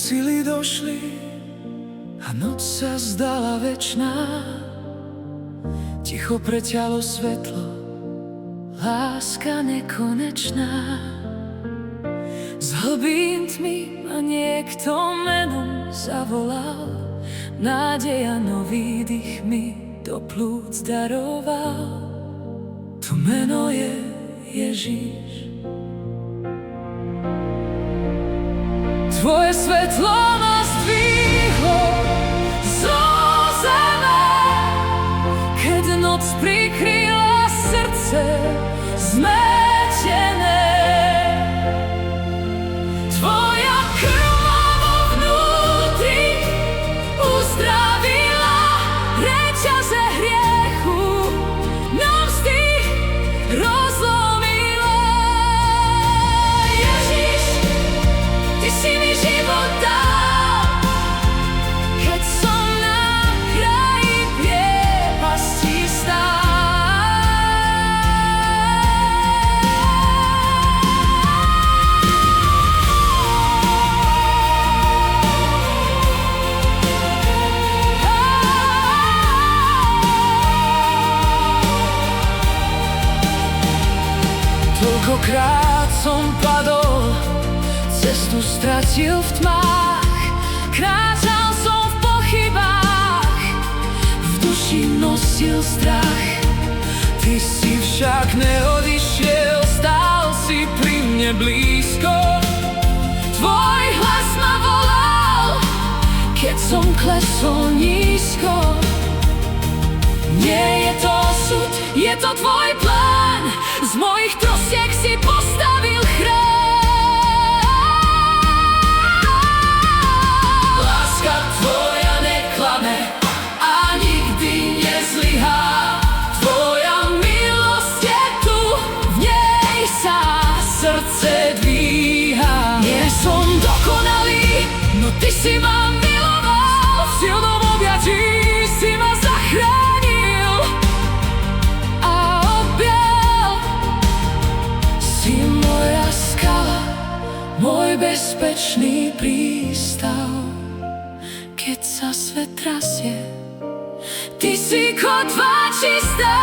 Sily došli a noc sa zdala večná. Ticho preťalo svetlo, láska nekonečná. Z hlbín tmy ma niekto menom zavolal, nádej a nový dých mi do plúc daroval. To meno je Ježiš. Tvoje svetlo ma zdvihlo zo zeme, keď noc prikryla srdce zmetené. Tvoja krv ma vo vnútri uzdravila, reťaze hriechu nám z tých rozlomila. Ježiš, Ty si mi život dal, keď som na kraji priepasti stál. Toľkokrát som padol, cestu stratil v tmách, kráčal som v pochybách, v duši nosil strach. Ty si však neodišiel, stál si pri mne blízko. Tvoj hlas ma volal, keď som klesol nízko. Nie je to osud, je to tvoj plán, z mojich trosiek si postavil chrám. Láska tvoja neklame a nikdy nezlyhá. Tvoja milosť je tu, v nej sa srdce dvíha. Nie som dokonalý, no Ty si ma miloval, v silnom objatí si ma zachránil a objal. Si moja skala, môj bezpečný prístav. Keď sa svet trasie, Ty si kotva čistá.